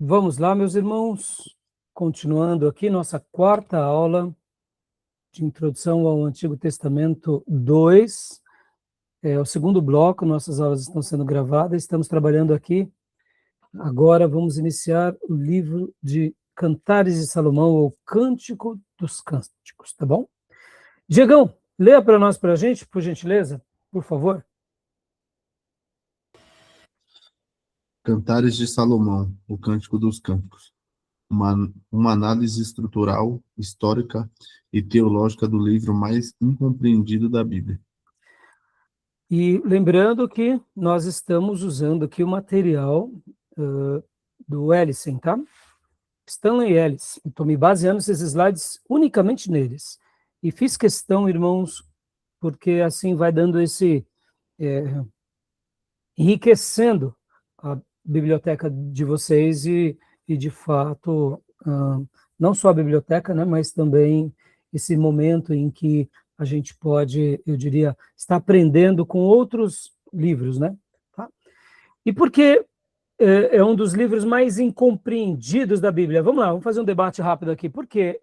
Vamos lá, meus irmãos, continuando aqui nossa quarta aula de Introdução ao Antigo Testamento 2, é o segundo bloco, nossas aulas estão sendo gravadas, estamos trabalhando aqui, agora vamos iniciar o livro de Cantares de Salomão, ou Cântico dos Cânticos, tá bom? Diegão, leia para nós, para a gente, por gentileza, por favor. Cantares de Salomão, o Cântico dos Cânticos. Uma análise estrutural, histórica e teológica do livro mais incompreendido da Bíblia. E lembrando que nós estamos usando aqui o material do Ellison, tá? Stanley Ellis. Estou me baseando nesses slides unicamente neles. E fiz questão, irmãos, porque assim vai dando esse... enriquecendo a biblioteca de vocês e de fato, não só a biblioteca, né, mas também esse momento em que a gente pode, eu diria, estar aprendendo com outros livros, né? Tá? E porque é um dos livros mais incompreendidos da Bíblia. Vamos lá, vamos fazer um debate rápido aqui. Por que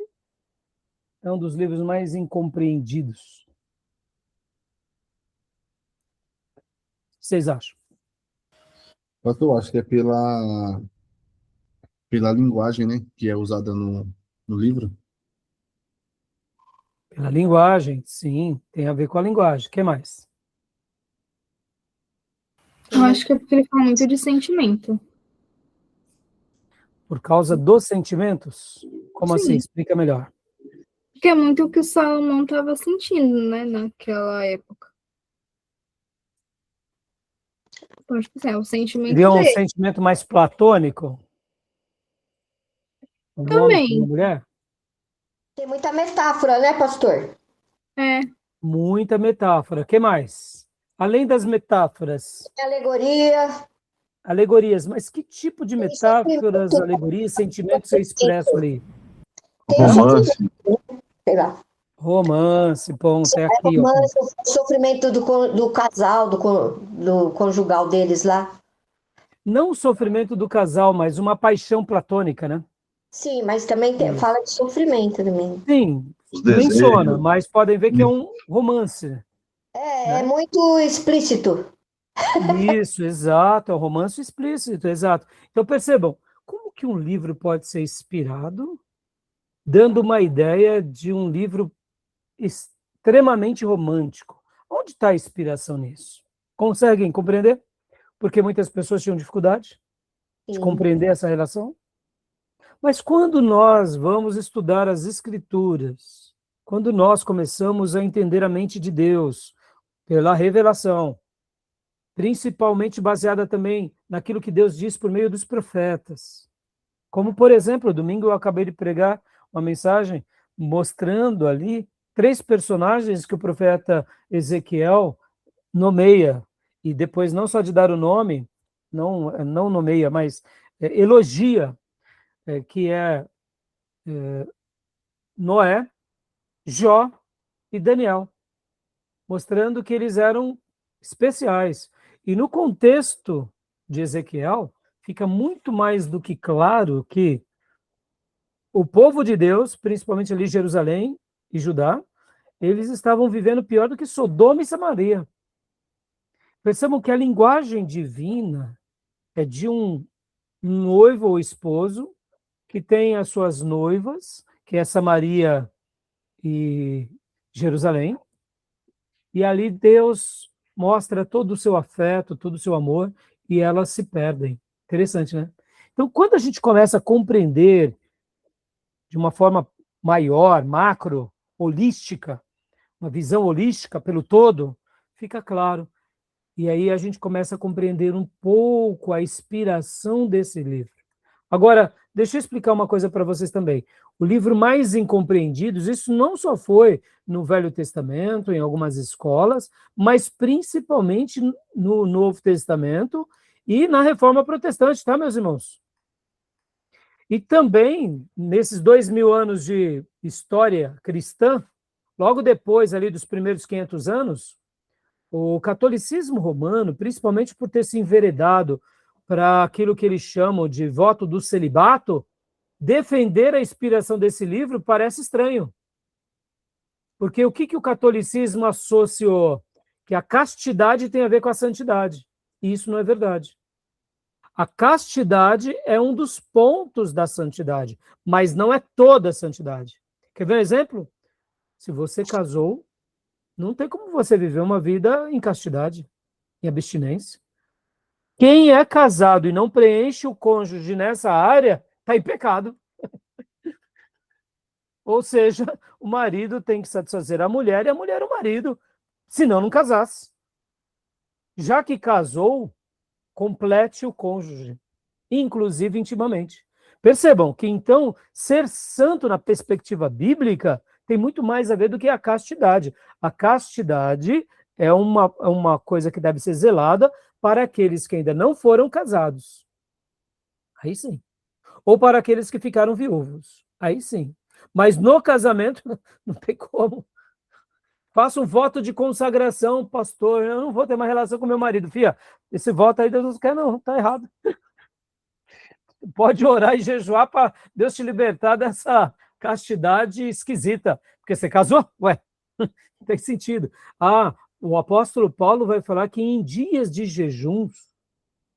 é um dos livros mais incompreendidos? O que vocês acham? Eu acho que é pela linguagem, né, que é usada no livro. Pela linguagem, sim, tem a ver com a linguagem. O que mais? Eu acho que é porque ele fala muito de sentimento. Por causa dos sentimentos? Como Sim. assim? Explica melhor. Porque é muito o que o Salomão estava sentindo, né, naquela época. Então, acho que assim, é o sentimento Seria um dele. sentimento mais platônico? Um homem com uma mulher? Tem muita metáfora, né, pastor? É. Muita metáfora. O que mais? Além das metáforas, Alegoria. alegorias. Mas que tipo de metáforas, sentimento. alegorias, sentimentos você expressa ali? Tem Romance. sei lá. Romance, ponto, é aqui. Ó. Romance, o sofrimento do casal, do conjugal deles lá. Não o sofrimento do casal, mas uma paixão platônica, né? Sim, mas também fala de sofrimento também. Sim, Os desejos. menciona, mas podem ver que é um romance. É muito explícito. Isso, exato, é um romance explícito, exato. Então percebam, como que um livro pode ser inspirado, dando uma ideia de um livro extremamente romântico? Onde está a inspiração nisso? Conseguem compreender? Porque muitas pessoas tinham dificuldade de Sim. compreender essa relação. Mas quando nós vamos estudar as Escrituras, quando nós começamos a entender a mente de Deus pela revelação, principalmente baseada também naquilo que Deus diz por meio dos profetas. Como, por exemplo, domingo eu acabei de pregar uma mensagem mostrando ali 3 personagens que o profeta Ezequiel nomeia, e depois não só de dar o nome, não nomeia, mas elogia, que é Noé, Jó e Daniel, mostrando que eles eram especiais. E no contexto de Ezequiel, fica muito mais do que claro que o povo de Deus, principalmente ali Jerusalém e Judá, eles estavam vivendo pior do que Sodoma e Samaria. Percebam que a linguagem divina é de um noivo ou esposo que tem as suas noivas, que é Samaria e Jerusalém, e ali Deus mostra todo o seu afeto, todo o seu amor, e elas se perdem. Interessante, né? Então, quando a gente começa a compreender de uma forma maior, macro, holística, uma visão holística pelo todo, fica claro. E aí a gente começa a compreender um pouco a inspiração desse livro. Agora, deixa eu explicar uma coisa para vocês também. O livro mais incompreendido, isso não só foi no Velho Testamento, em algumas escolas, mas principalmente no Novo Testamento e na Reforma Protestante, tá, meus irmãos? E também, nesses 2000 anos de história cristã, logo depois ali dos primeiros 500 anos, o catolicismo romano, principalmente por ter se enveredado para aquilo que eles chamam de voto do celibato, defender a inspiração desse livro parece estranho. Porque o que o catolicismo associou? Que a castidade tem a ver com a santidade. E isso não é verdade. A castidade é um dos pontos da santidade, mas não é toda a santidade. Quer ver um exemplo? Se você casou, não tem como você viver uma vida em castidade, em abstinência. Quem é casado e não preenche o cônjuge nessa área, está em pecado. Ou seja, o marido tem que satisfazer a mulher e a mulher o marido, senão não casasse. Já que casou, complete o cônjuge, inclusive intimamente. Percebam que, então, ser santo na perspectiva bíblica tem muito mais a ver do que a castidade. A castidade é uma coisa que deve ser zelada para aqueles que ainda não foram casados. Aí sim. Ou para aqueles que ficaram viúvos. Aí sim. Mas no casamento, não tem como. Faça um voto de consagração, pastor. Eu não vou ter mais relação com meu marido. Fia, esse voto aí Deus não quer, não. Está errado. Pode orar e jejuar para Deus te libertar dessa castidade esquisita. Porque você casou? Ué, não tem sentido. O apóstolo Paulo vai falar que em dias de jejuns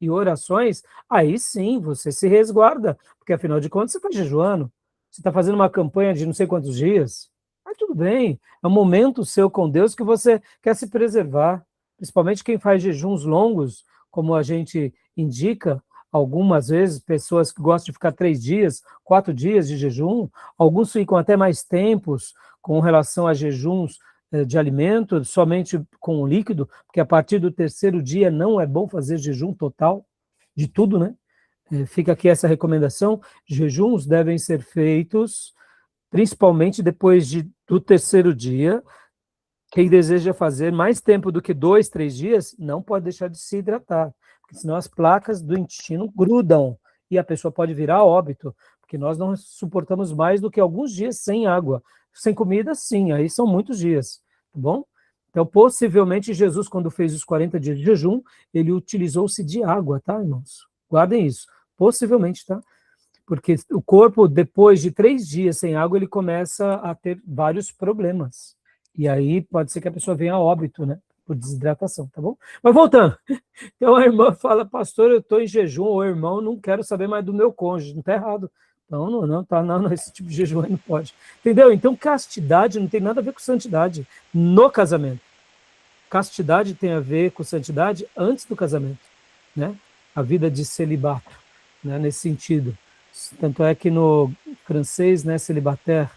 e orações, aí sim você se resguarda. Porque afinal de contas você está jejuando. Você está fazendo uma campanha de não sei quantos dias. Mas tudo bem. É um momento seu com Deus que você quer se preservar. Principalmente quem faz jejuns longos, como a gente indica, algumas vezes, pessoas que gostam de ficar 3 dias, 4 dias de jejum, alguns ficam até mais tempos com relação a jejuns de alimento, somente com o líquido, porque a partir do 3º dia não é bom fazer jejum total de tudo, né? Fica aqui essa recomendação: jejuns devem ser feitos principalmente depois do 3º dia. Quem deseja fazer mais tempo do que 2, 3 dias, não pode deixar de se hidratar, porque senão as placas do intestino grudam e a pessoa pode virar óbito, porque nós não suportamos mais do que alguns dias sem água. Sem comida, sim, aí são muitos dias, tá bom? Então, possivelmente, Jesus, quando fez os 40 dias de jejum, ele utilizou-se de água, tá, irmãos? Guardem isso, possivelmente, tá? Porque o corpo, depois de 3 dias sem água, ele começa a ter vários problemas. E aí pode ser que a pessoa venha a óbito, né? Por desidratação, tá bom? Mas voltando. Então a irmã fala, pastor, eu estou em jejum, ou irmão, não quero saber mais do meu cônjuge. Não está errado. Não, esse tipo de jejum aí não pode. Entendeu? Então castidade não tem nada a ver com santidade no casamento. Castidade tem a ver com santidade antes do casamento, né? A vida de celibato, né? Nesse sentido. Tanto é que no francês, né, célibataire,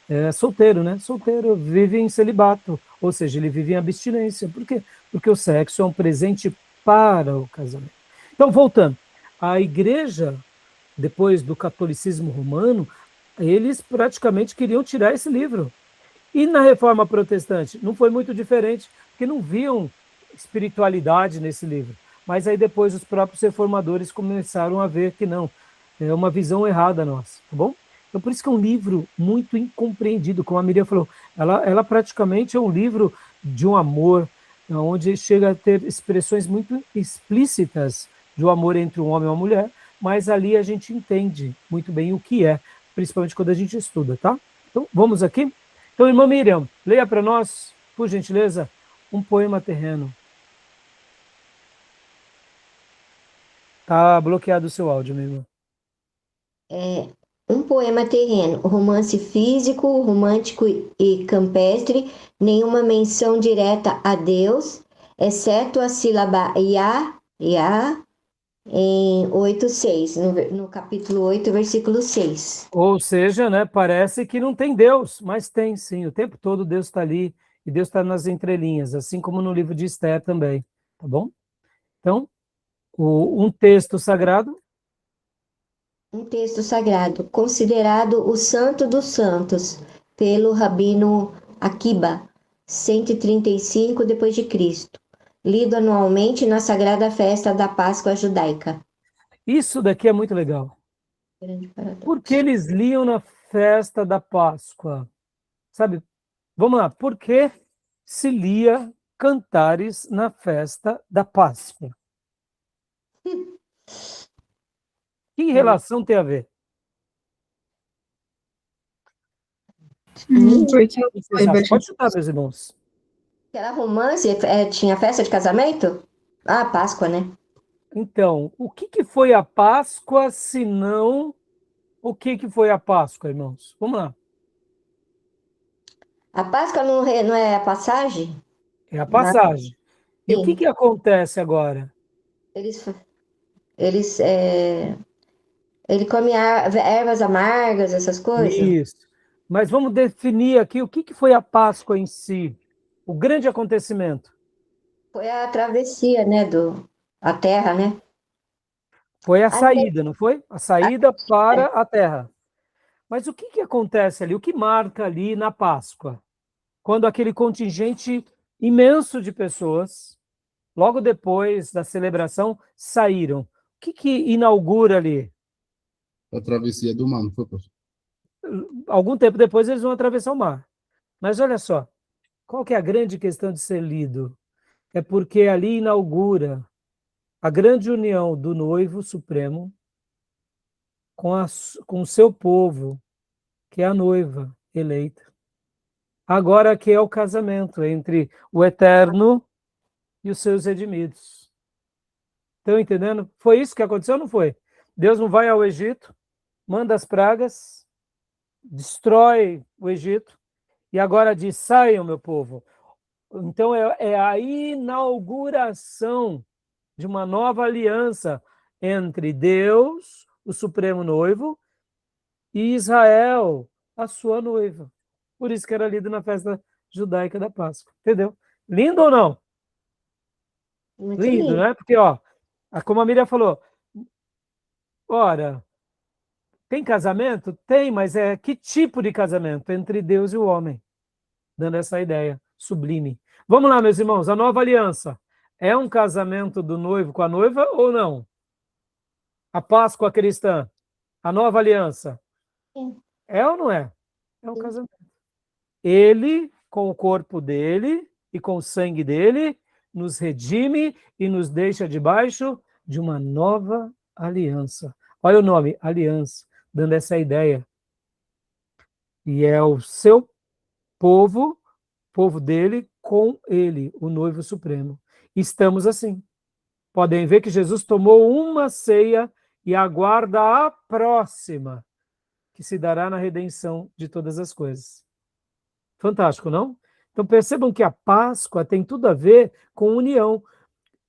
é solteiro, né? Solteiro vive em celibato, ou seja, ele vive em abstinência. Por quê? Porque o sexo é um presente para o casamento. Então, voltando, a igreja, depois do catolicismo romano, eles praticamente queriam tirar esse livro. E na reforma protestante não foi muito diferente, porque não viam espiritualidade nesse livro. Mas aí depois os próprios reformadores começaram a ver que não, é uma visão errada nossa, tá bom? Então, por isso que é um livro muito incompreendido, como a Miriam falou. Ela praticamente é um livro de um amor, onde chega a ter expressões muito explícitas de um amor entre um homem e uma mulher, mas ali a gente entende muito bem o que é, principalmente quando a gente estuda, tá? Então, vamos aqui? Então, irmã Miriam, leia para nós, por gentileza, um poema terreno. Tá bloqueado o seu áudio, minha irmã. Um poema terreno, romance físico, romântico e campestre, nenhuma menção direta a Deus, exceto a sílaba Yah, em 8:6, no capítulo 8, versículo 6. Ou seja, né, parece que não tem Deus, mas tem sim, o tempo todo Deus está ali, e Deus está nas entrelinhas, assim como no livro de Esther também, tá bom? Então, um texto sagrado. Um texto sagrado, considerado o Santo dos Santos, pelo Rabino Akiba, 135 d.C., lido anualmente na sagrada festa da Páscoa judaica. Isso daqui é muito legal. Por que eles liam na festa da Páscoa? Sabe? Vamos lá. Por que se lia cantares na festa da Páscoa? Que relação tem a ver? Porque O que vocês acham? Pode chutar, meus irmãos. Era romance? Tinha festa de casamento? Ah, Páscoa, né? Então, o que que foi a Páscoa, se não... O que que foi a Páscoa, irmãos? Vamos lá. A Páscoa não é a passagem? É a passagem. E o que Sim. que acontece agora? Eles, eles, ele come ervas amargas, essas coisas. Isso. Mas vamos definir aqui o que que foi a Páscoa em si. O grande acontecimento. Foi a travessia, né, a terra, né? Foi a Até, saída, não foi? A saída para a terra. Mas o que que acontece ali? O que marca ali na Páscoa? Quando aquele contingente imenso de pessoas, logo depois da celebração, saíram. O que que inaugura ali? A travessia do mar, não foi, pastor? Algum tempo depois eles vão atravessar o mar. Mas olha só, qual que é a grande questão de ser lido? É porque ali inaugura a grande união do noivo supremo com o seu povo, que é a noiva eleita. Agora que é o casamento entre o eterno e os seus redimidos. Estão entendendo? Foi isso que aconteceu ou não foi? Deus não vai ao Egito, manda as pragas, destrói o Egito, e agora diz: saiam, meu povo. Então é a inauguração de uma nova aliança entre Deus, o supremo noivo, e Israel, a sua noiva. Por isso que era lido na festa judaica da Páscoa. Entendeu? Lindo ou não? muito Lindo, lindo. né? Porque, ó, como a Miriam falou, ora, tem casamento? Tem, mas é que tipo de casamento? Entre Deus e o homem. Dando essa ideia sublime. Vamos lá, meus irmãos, a nova aliança. É um casamento do noivo com a noiva ou não? A Páscoa cristã, a nova aliança. Sim. É ou não é? É um casamento. Ele, com o corpo dele e com o sangue dele, nos redime e nos deixa debaixo de uma nova aliança. Olha o nome, aliança, dando essa ideia. E é o seu povo dele, com ele, o noivo supremo. Estamos assim. Podem ver que Jesus tomou uma ceia e aguarda a próxima, que se dará na redenção de todas as coisas. Fantástico, não? Então percebam que a Páscoa tem tudo a ver com união.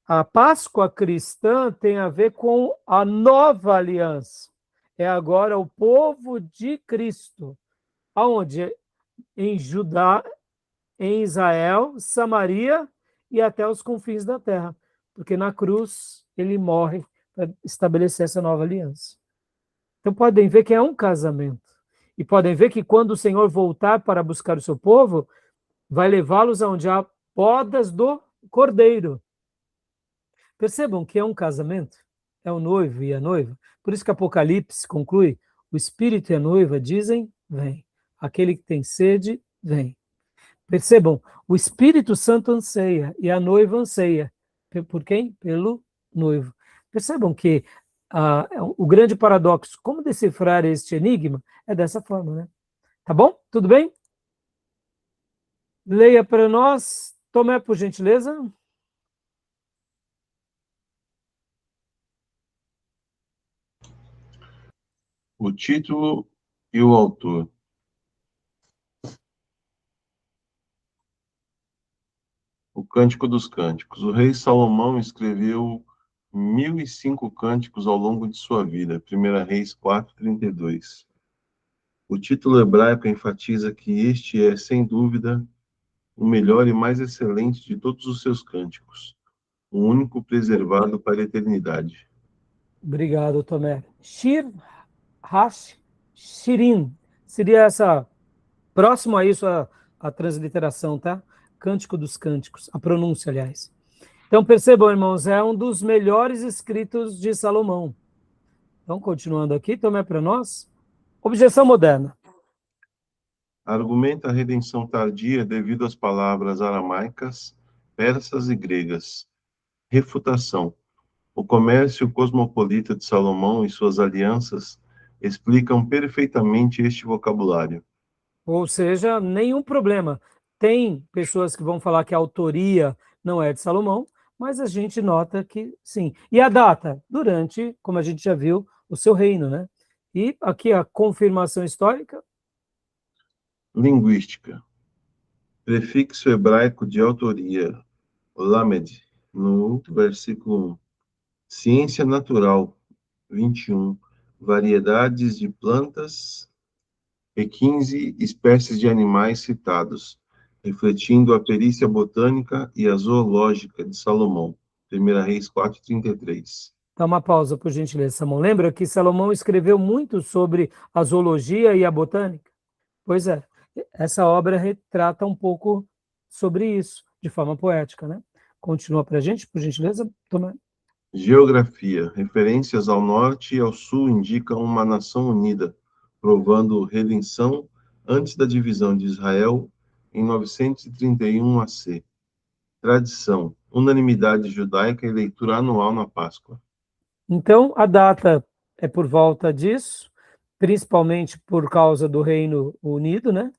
A Páscoa cristã tem a ver com a nova aliança. É agora o povo de Cristo. Aonde? Em Judá, em Israel, Samaria e até os confins da terra. Porque na cruz ele morre para estabelecer essa nova aliança. Então podem ver que é um casamento. E podem ver que quando o Senhor voltar para buscar o seu povo, vai levá-los aonde há podas do cordeiro. Percebam que é um casamento, é o noivo e a noiva. Por isso que Apocalipse conclui: o Espírito e a noiva dizem, vem. Aquele que tem sede, vem. Percebam, o Espírito Santo anseia e a noiva anseia. Por quem? Pelo noivo. Percebam que o grande paradoxo, como decifrar este enigma, é dessa forma, né? Tá bom? Tudo bem? Leia para nós, Tomé, por gentileza. O título e o autor. O Cântico dos Cânticos. O rei Salomão escreveu 1005 cânticos ao longo de sua vida. 1 Reis 4:32. O título hebraico enfatiza que este é, sem dúvida, o melhor e mais excelente de todos os seus cânticos, o único preservado para a eternidade. Obrigado, Tomé. Shir, Hash, Shirin. Seria essa, próximo a isso, a transliteração, tá? Cântico dos Cânticos, a pronúncia, aliás. Então, percebam, irmãos, é um dos melhores escritos de Salomão. Então, continuando aqui, Tomé para nós. Objeção moderna. Argumenta a redenção tardia devido às palavras aramaicas, persas e gregas. Refutação. O comércio cosmopolita de Salomão e suas alianças explicam perfeitamente este vocabulário. Ou seja, nenhum problema. Tem pessoas que vão falar que a autoria não é de Salomão, mas a gente nota que sim. E a data? Durante, como a gente já viu, o seu reino, né? E aqui a confirmação histórica. Linguística. Prefixo hebraico de autoria, lamed, no versículo 1. Ciência natural, 21. Variedades de plantas e 15 espécies de animais citados, refletindo a perícia botânica e a zoológica de Salomão. 1 Reis 4:33. Dá uma pausa, por gentileza, Salomão. Lembra que Salomão escreveu muito sobre a zoologia e a botânica? Pois é, essa obra retrata um pouco sobre isso, de forma poética, né? Continua para a gente, por gentileza, Tomé. Geografia. Referências ao norte e ao sul indicam uma nação unida, provando redenção antes da divisão de Israel em 931 AC. Tradição. Unanimidade judaica e leitura anual na Páscoa. Então, a data é por volta disso, principalmente por causa do Reino Unido, né?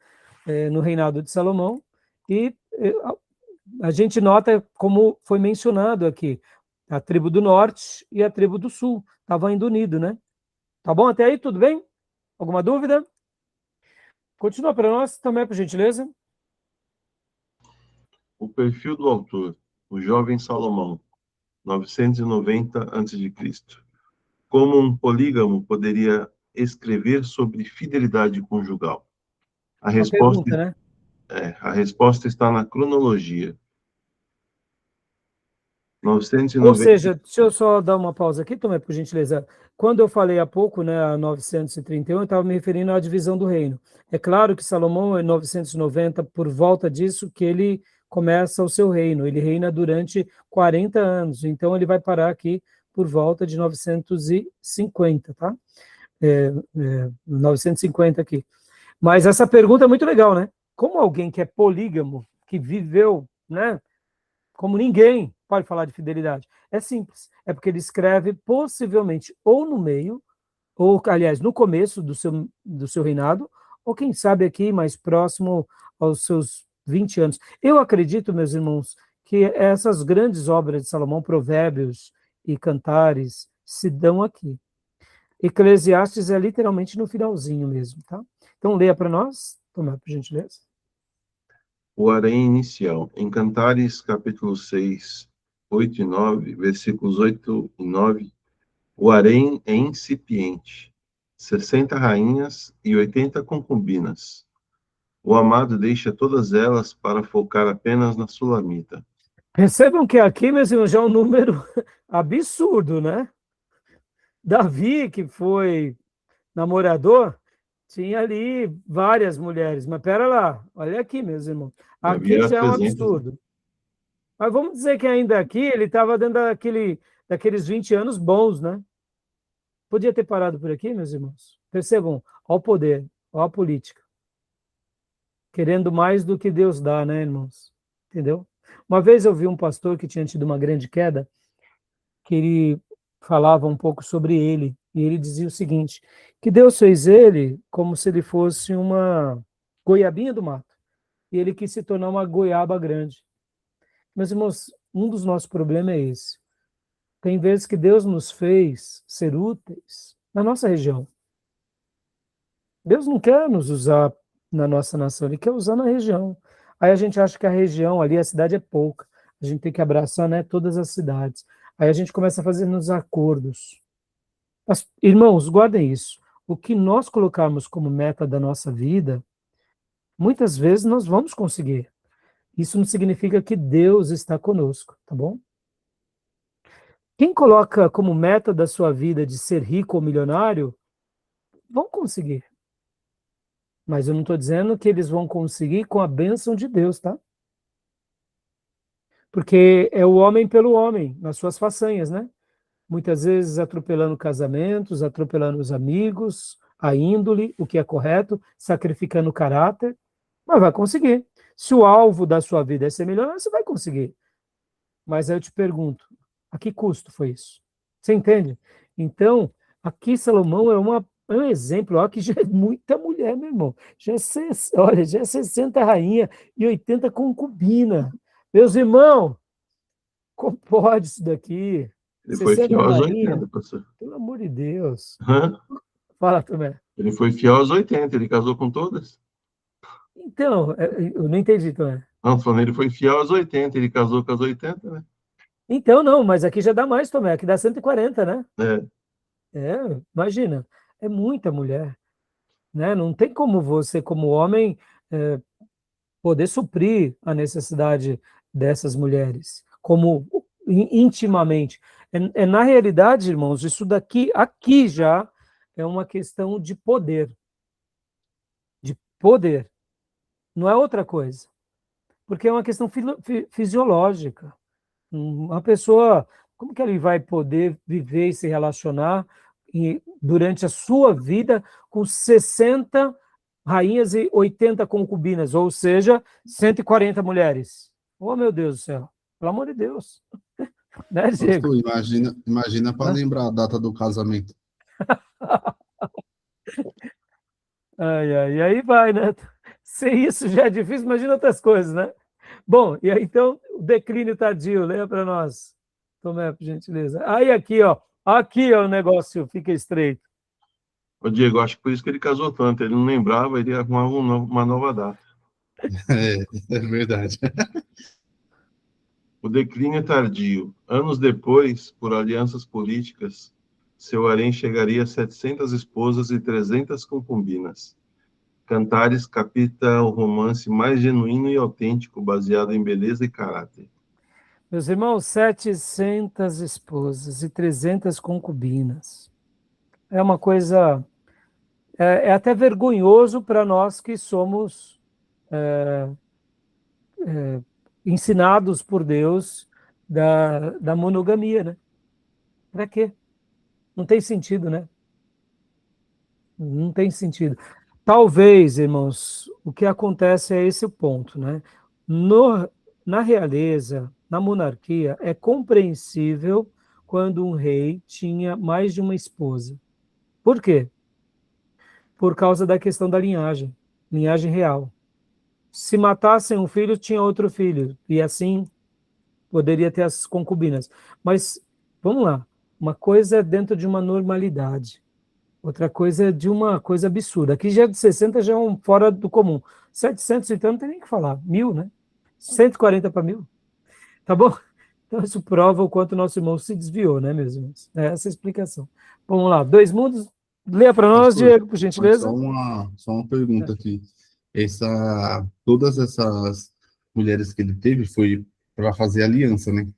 No reinado de Salomão, e a gente nota, como foi mencionado aqui, a tribo do norte e a tribo do sul estavam indo unido, né? Tá bom até aí? Tudo bem? Alguma dúvida? Continua para nós também, por gentileza. O perfil do autor, o jovem Salomão, 990 a.C. Como um polígamo poderia escrever sobre fidelidade conjugal? A Uma resposta, pergunta, né? a resposta está na cronologia. Ou 990. seja, deixa eu só dar uma pausa aqui, Tomé, por gentileza. Quando eu falei há pouco, né, a 931, eu estava me referindo à divisão do reino. É claro que Salomão é 990, por volta disso, que ele começa o seu reino. Ele reina durante 40 anos, então ele vai parar aqui por volta de 950, tá? 950 aqui. Mas essa pergunta é muito legal, né? Como alguém que é polígamo, que viveu, né, como ninguém pode falar de fidelidade? É simples, é porque ele escreve possivelmente ou no meio, ou, aliás, no começo do seu reinado, ou quem sabe aqui mais próximo aos seus 20 anos. Eu acredito, meus irmãos, que essas grandes obras de Salomão, Provérbios e Cantares, se dão aqui. Eclesiastes é literalmente no finalzinho mesmo, tá? Então, leia para nós, Tomé, por gentileza. O harém inicial. Em Cantares, capítulo 6, 8 e 9, versículos 8 e 9, o harém é incipiente, 60 rainhas e 80 concubinas. O amado deixa todas elas para focar apenas na sulamita. Percebam que aqui, meus irmãos, já é um número absurdo, né? Davi, que foi namorador, tinha ali várias mulheres, mas pera lá, olha aqui, meus irmãos, aqui Havia já é um 300. absurdo. Mas vamos dizer que ainda aqui ele estava dentro daqueles 20 anos bons, né? Podia ter parado por aqui, meus irmãos? Percebam, ao poder, à política. Querendo mais do que Deus dá, né, irmãos? Entendeu? Uma vez eu vi um pastor que tinha tido uma grande queda, que ele falava um pouco sobre ele, e ele dizia o seguinte, que Deus fez ele como se ele fosse uma goiabinha do mato, e ele quis se tornar uma goiaba grande. Meus irmãos, um dos nossos problemas é esse. Tem vezes que Deus nos fez ser úteis na nossa região. Deus não quer nos usar na nossa nação, Ele quer usar na região. Aí a gente acha que a região ali, a cidade é pouca. A gente tem que abraçar, né, todas as cidades. Aí a gente começa a fazer nos acordos. Mas, irmãos, guardem isso. O que nós colocarmos como meta da nossa vida, muitas vezes nós vamos conseguir. Isso não significa que Deus está conosco, tá bom? Quem coloca como meta da sua vida de ser rico ou milionário, vão conseguir. Mas eu não estou dizendo que eles vão conseguir com a bênção de Deus, tá? Porque é o homem pelo homem, nas suas façanhas, né? Muitas vezes atropelando casamentos, atropelando os amigos, a índole, o que é correto, sacrificando o caráter, mas vai conseguir. Se o alvo da sua vida é ser milionário, você vai conseguir. Mas aí eu te pergunto, a que custo foi isso? Você entende? Então, aqui Salomão é um exemplo, ó, que já é muita mulher, meu irmão. Olha, já é 60 rainha e 80 concubina. Meus irmãos, como pode isso daqui? Ele foi 60 fiel aos rainha, 80, pastor. pelo amor de Deus. Hã? Fala, Tomé. Ele foi fiel aos 80, ele casou com todas? Então, eu não entendi, Tomé. Não, tô falando, ele foi fiel aos 80, ele casou com as 80, né? Então, não, mas aqui já dá mais, Tomé, aqui dá 140, né? É. Imagina, é muita mulher, né? Não tem como você, como homem, poder suprir a necessidade dessas mulheres, como intimamente. Na realidade, irmãos, isso daqui, aqui já é uma questão de poder. De poder. Não é outra coisa. Porque é uma questão fisiológica. Uma pessoa, como que ele vai poder viver e se relacionar durante a sua vida com 60 rainhas e 80 concubinas, ou seja, 140 mulheres? Oh, meu Deus do céu. Pelo amor de Deus. Né, Diego? Pastor, imagina para lembrar a data do casamento. Ai, ai, e aí vai, né? Se isso já é difícil, imagina outras coisas, né? Bom, e aí então, o declínio tardio, leia para nós. Tomé, por gentileza. Aí aqui, ó. Aqui ó, o negócio fica estreito. Ô, Diego, acho que por isso que ele casou tanto. Ele não lembrava, ele arrumava uma nova data. É verdade. O declínio tardio. Anos depois, por alianças políticas, seu harém chegaria a 700 esposas e 300 concubinas. Cantares capta o romance mais genuíno e autêntico, baseado em beleza e caráter. Meus irmãos, 700 esposas e 300 concubinas. É uma coisa... É até vergonhoso para nós que somos ensinados por Deus da monogamia, né? Para quê? Não tem sentido, né? Não tem sentido. Talvez, irmãos, o que acontece é esse o ponto, né? No, na realeza, na monarquia, é compreensível quando um rei tinha mais de uma esposa. Por quê? Por causa da questão da linhagem real. Se matassem um filho, tinha outro filho, e assim poderia ter as concubinas. Mas, vamos lá, uma coisa é dentro de uma normalidade. Outra coisa é de uma coisa absurda. Aqui já de 60 já é um fora do comum. 700, então, não tem nem o que falar. 1.000, né? 140 para 1.000. Tá bom? Então, isso prova o quanto nosso irmão se desviou, né, meus irmãos? É essa a explicação. Vamos lá. Dois mundos. Leia para nós, Pastor, Diego, por mas gentileza. só uma pergunta aqui. Todas essas mulheres que ele teve foi para fazer aliança, né?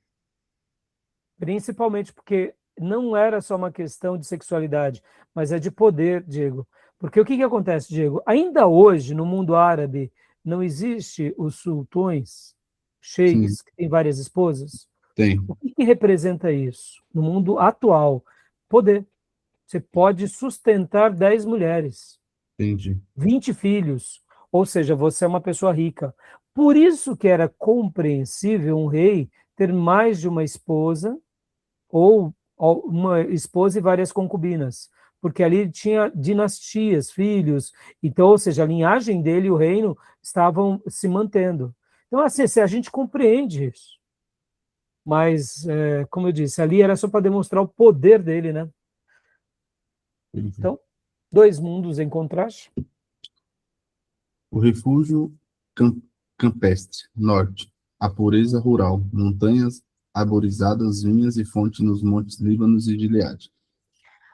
Principalmente porque não era só uma questão de sexualidade, mas é de poder, Diego. Porque o que que acontece, Diego? Ainda hoje, no mundo árabe, não existe os sultões, Sim, sheiks, que têm várias esposas? tem. O que que representa isso? No mundo atual, poder. Você pode sustentar 10 mulheres, Entendi. 20 filhos, ou seja, você é uma pessoa rica. Por isso que era compreensível um rei ter mais de uma esposa, ou uma esposa e várias concubinas, porque ali tinha dinastias, filhos, então, ou seja, a linhagem dele e o reino estavam se mantendo. Então, assim, a gente compreende isso. Mas, como eu disse, ali era só para demonstrar o poder dele, né? Então, dois mundos em contraste. O refúgio cam- campestre, norte. A pureza rural, montanhas arborizadas, vinhas e fontes nos montes Líbanos e Gileade.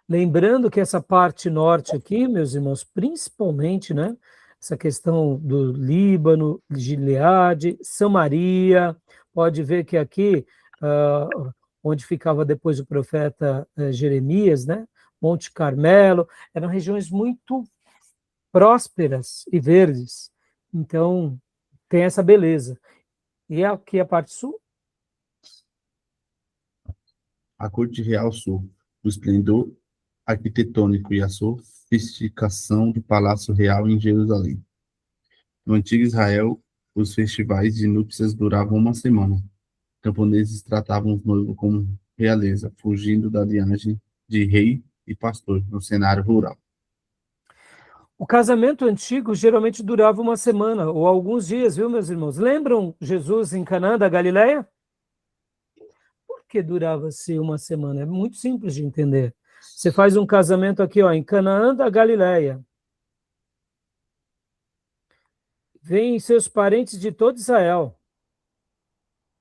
Lembrando que essa parte norte aqui, meus irmãos, principalmente, né? Essa questão do Líbano, Gileade, Samaria, pode ver que aqui, onde ficava depois o profeta Jeremias, né? Monte Carmelo, eram regiões muito prósperas e verdes. Então, tem essa beleza. E aqui a parte sul, A corte real sul, o esplendor arquitetônico e a sofisticação do palácio real em Jerusalém. No antigo Israel, os festivais de núpcias duravam uma semana. Camponeses tratavam os noivos como realeza, fugindo da linhagem de rei e pastor no cenário rural. O casamento antigo geralmente durava uma semana ou alguns dias, viu, meus irmãos? Lembram Jesus em Canaã da Galileia? Por que durava-se uma semana? É muito simples de entender. Você faz um casamento aqui, ó, em Canaã da Galileia. Vêm seus parentes de todo Israel.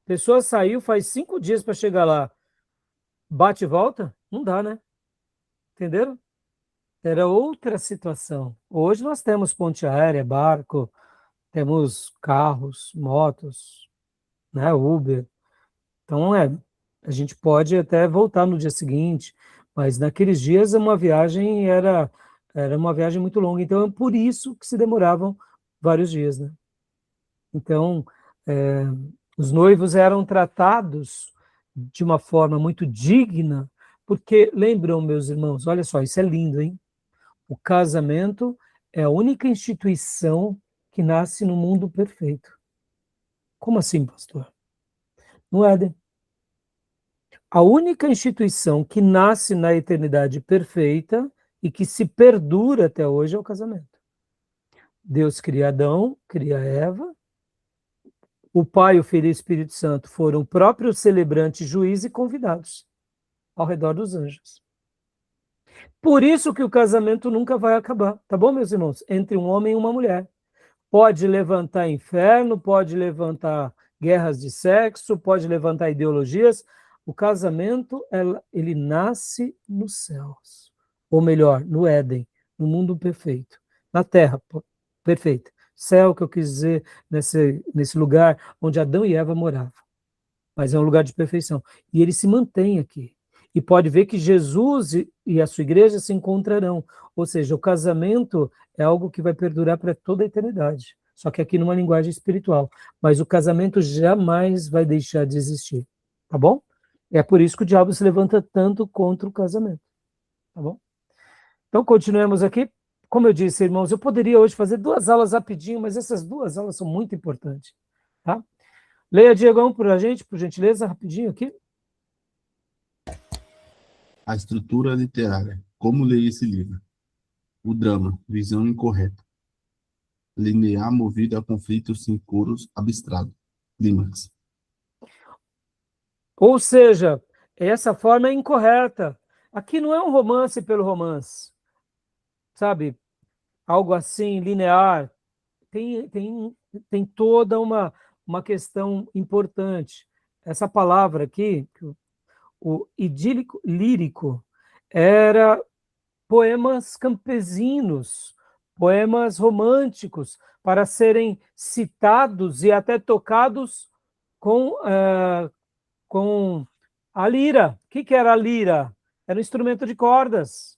A pessoa saiu, faz 5 dias para chegar lá. Bate e volta? Não dá, né? Entenderam? Era outra situação. Hoje nós temos ponte aérea, barco, temos carros, motos, né, Uber. Então, a gente pode até voltar no dia seguinte, mas naqueles dias uma viagem era uma viagem muito longa. Então, é por isso que se demoravam vários dias, né? Então, os noivos eram tratados de uma forma muito digna, porque, lembram, meus irmãos, olha só, isso é lindo, hein? O casamento é a única instituição que nasce no mundo perfeito. Como assim, pastor? No Éden. A única instituição que nasce na eternidade perfeita e que se perdura até hoje é o casamento. Deus cria Adão, cria Eva, o Pai, o Filho e o Espírito Santo foram o próprio celebrante, juiz e convidados ao redor dos anjos. Por isso que o casamento nunca vai acabar, tá bom, meus irmãos? Entre um homem e uma mulher. Pode levantar inferno, pode levantar guerras de sexo, pode levantar ideologias. O casamento, ele nasce nos céus. Ou melhor, no Éden, no mundo perfeito. Na terra perfeita. Céu, que eu quis dizer, nesse lugar onde Adão e Eva moravam. Mas é um lugar de perfeição. E ele se mantém aqui. E pode ver que Jesus e a sua igreja se encontrarão. Ou seja, o casamento é algo que vai perdurar para toda a eternidade. Só que aqui numa linguagem espiritual. Mas o casamento jamais vai deixar de existir. Tá bom? É por isso que o diabo se levanta tanto contra o casamento. Tá bom? Então, continuemos aqui. Como eu disse, irmãos, eu poderia hoje fazer 2 aulas rapidinho, mas essas 2 aulas são muito importantes. Tá? Leia, Diegão, para a gente, por gentileza, rapidinho aqui. A estrutura literária. Como ler esse livro? O drama. Visão incorreta. Linear movido a conflitos sem coros abstrato. Clímax. Ou seja, essa forma é incorreta. Aqui não é um romance pelo romance. Sabe? Algo assim, linear. Tem toda uma questão importante. Essa palavra aqui, o idílico, lírico, era poemas campesinos, poemas românticos, para serem citados e até tocados com a lira. O que era a lira? Era um instrumento de cordas.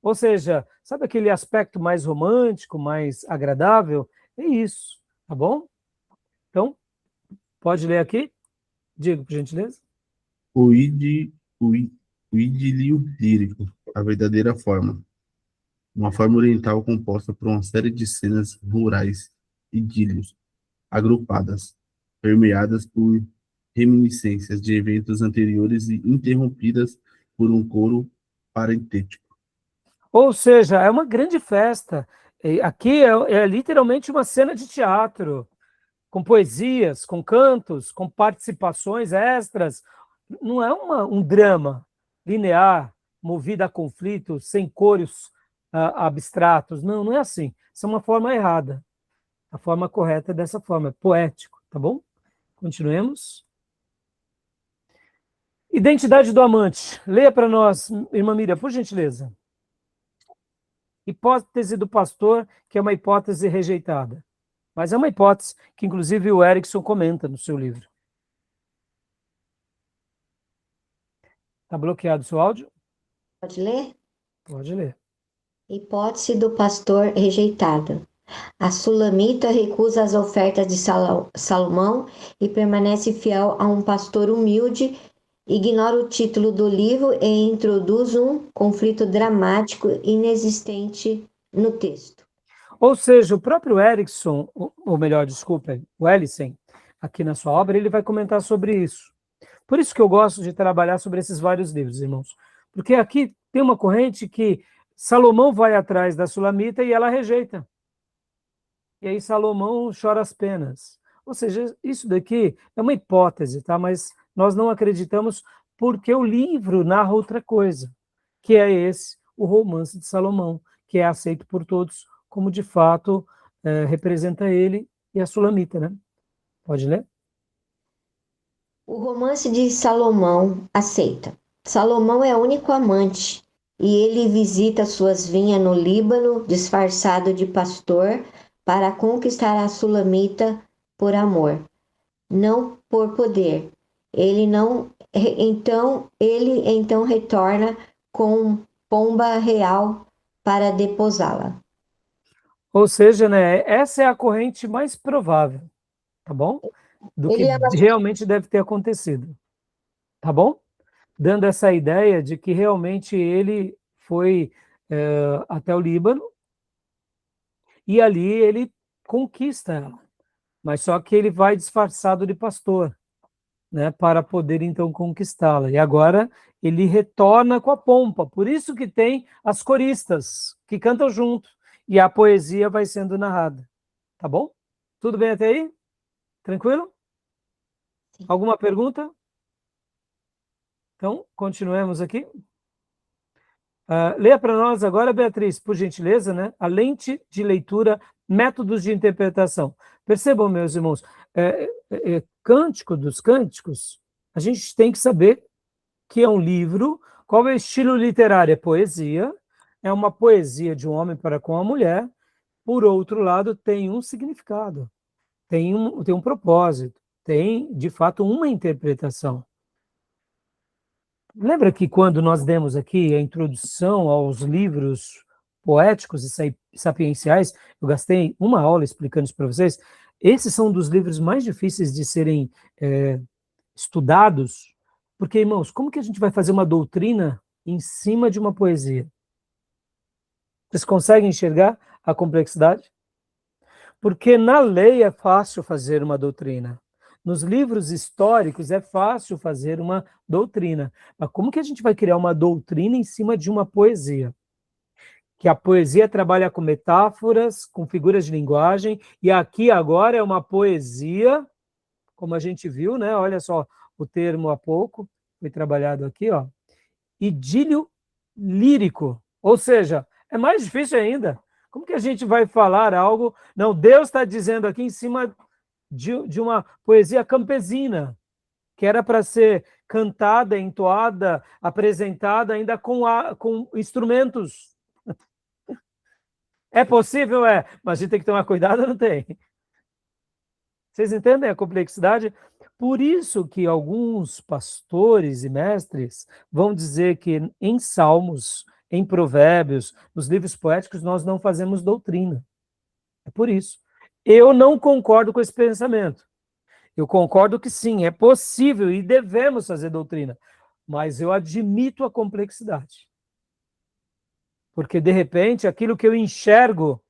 Ou seja, sabe aquele aspecto mais romântico, mais agradável? É isso, tá bom? Então, pode ler aqui? Diego, por gentileza. O idílio lírico. A verdadeira forma. Uma forma oriental composta por uma série de cenas rurais, idílios, agrupadas, permeadas por reminiscências de eventos anteriores e interrompidas por um coro parentético. Ou seja, é uma grande festa. E aqui é literalmente uma cena de teatro, com poesias, com cantos, com participações extras. Não é um drama linear, movido a conflitos, sem coros abstratos. Não, não é assim. Isso é uma forma errada. A forma correta é dessa forma, é poético, tá bom? Continuemos. Identidade do amante. Leia para nós, irmã Miriam, por gentileza. Hipótese do pastor, que é uma hipótese rejeitada. Mas é uma hipótese que, inclusive, o Erickson comenta no seu livro. Está bloqueado o seu áudio? Pode ler? Pode ler. Hipótese do pastor rejeitada. A sulamita recusa as ofertas de Salomão e permanece fiel a um pastor humilde, ignora o título do livro e introduz um conflito dramático inexistente no texto. Ou seja, o próprio Erickson, ou melhor, desculpa, o Ellison, aqui na sua obra, ele vai comentar sobre isso. Por isso que eu gosto de trabalhar sobre esses vários livros, irmãos. Porque aqui tem uma corrente que Salomão vai atrás da Sulamita e ela rejeita. E aí Salomão chora as penas. Ou seja, isso daqui é uma hipótese, tá? Mas nós não acreditamos porque o livro narra outra coisa, que é o romance de Salomão, que é aceito por todos como de fato representa ele e a Sulamita, né? Pode ler? O romance de Salomão aceita. Salomão é o único amante e ele visita suas vinhas no Líbano, disfarçado de pastor, para conquistar a Sulamita por amor, não por poder. Ele então retorna com pomba real para deposá-la. Ou seja, né, essa é a corrente mais provável, tá bom? Do que realmente deve ter acontecido, tá bom? Dando essa ideia de que realmente ele foi até o Líbano e ali ele conquista ela, mas só que ele vai disfarçado de pastor, né, para poder então conquistá-la. E agora ele retorna com a pompa, por isso que tem as coristas que cantam junto e a poesia vai sendo narrada, tá bom? Tudo bem até aí? Tranquilo? Sim. Alguma pergunta? Então, continuemos aqui. Leia para nós agora, Beatriz, por gentileza, né? A lente de leitura, métodos de interpretação. Percebam, meus irmãos, Cântico dos Cânticos, a gente tem que saber que é um livro. Qual é o estilo literário? É poesia, é uma poesia de um homem para com a mulher. Por outro lado, tem um significado, tem um propósito, tem, de fato, uma interpretação. Lembra que quando nós demos aqui a introdução aos livros poéticos e sapienciais, eu gastei uma aula explicando isso para vocês? Esses são um dos livros mais difíceis de serem estudados, porque, irmãos, como que a gente vai fazer uma doutrina em cima de uma poesia? Vocês conseguem enxergar a complexidade? Porque na lei é fácil fazer uma doutrina. Nos livros históricos é fácil fazer uma doutrina. Mas como que a gente vai criar uma doutrina em cima de uma poesia? Que a poesia trabalha com metáforas, com figuras de linguagem, e aqui agora é uma poesia, como a gente viu, né? Olha só o termo há pouco, foi trabalhado aqui, ó. Idílio lírico, ou seja, é mais difícil ainda. Como que a gente vai falar algo? Não, Deus está dizendo aqui em cima de uma poesia campesina, que era para ser cantada, entoada, apresentada ainda com instrumentos. É possível? É, mas a gente tem que tomar cuidado, não tem? Vocês entendem a complexidade? Por isso que alguns pastores e mestres vão dizer que em Salmos, em Provérbios, nos livros poéticos, nós não fazemos doutrina. É por isso. Eu não concordo com esse pensamento. Eu concordo que sim, é possível e devemos fazer doutrina, mas eu admito a complexidade. Porque, de repente, aquilo que eu enxergo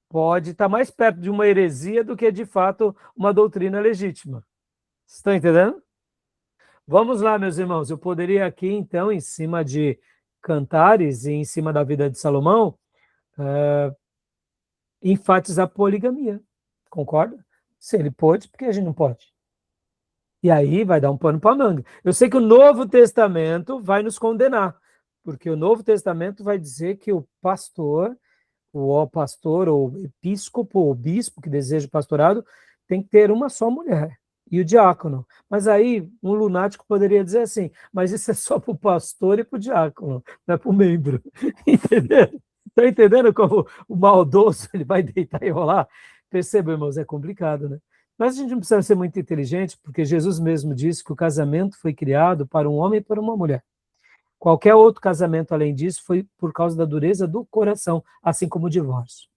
pode estar mais perto de uma heresia do que, de fato, uma doutrina legítima. Vocês estão entendendo? Vamos lá, meus irmãos. Eu poderia aqui, então, em cima de Cantares e em cima da vida de Salomão, enfatizar a poligamia. Concorda? Se ele pôde, por que a gente não pode? E aí vai dar um pano para manga. Eu sei que o Novo Testamento vai nos condenar, porque o Novo Testamento vai dizer que o pastor ou episcopo, ou bispo que deseja pastorado, tem que ter uma só mulher, e o diácono. Mas aí um lunático poderia dizer assim, mas isso é só para o pastor e para o diácono, não é para o membro. Entendeu? Está entendendo como o maldoso ele vai deitar e rolar? Perceba, irmãos, é complicado, né? Mas a gente não precisa ser muito inteligente, porque Jesus mesmo disse que o casamento foi criado para um homem e para uma mulher. Qualquer outro casamento além disso foi por causa da dureza do coração, assim como o divórcio.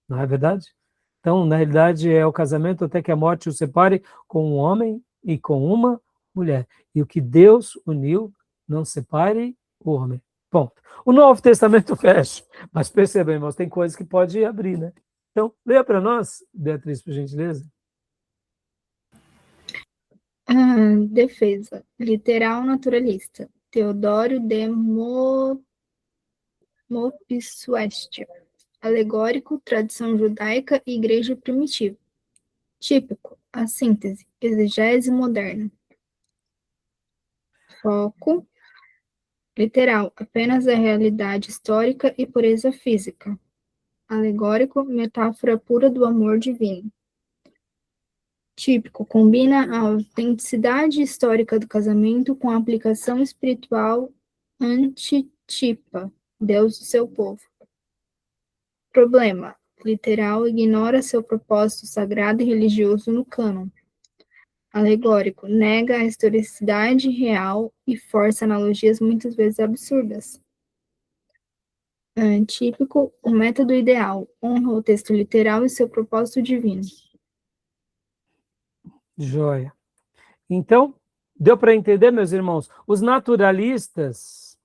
Não é verdade? Então, na realidade, é o casamento até que a morte o separe com um homem e com uma mulher. E o que Deus uniu, não separe o homem. Ponto. O Novo Testamento fecha, mas perceba, irmãos, tem coisas que pode abrir, né? Então, leia para nós, Beatriz, por gentileza. Defesa. Literal naturalista. Teodoro de Mopsuestia. Alegórico, tradição judaica e igreja primitiva. Típico, a síntese, exegese moderna. Foco, literal, apenas a realidade histórica e pureza física. Alegórico, metáfora pura do amor divino. Típico, combina a autenticidade histórica do casamento com a aplicação espiritual antitipa, Deus do seu povo. Problema, literal, ignora seu propósito sagrado e religioso no cânon. Alegórico, nega a historicidade real e força analogias muitas vezes absurdas. Típico, o método ideal, honra o texto literal e seu propósito divino. Joia. Então, deu para entender, meus irmãos? Os naturalistas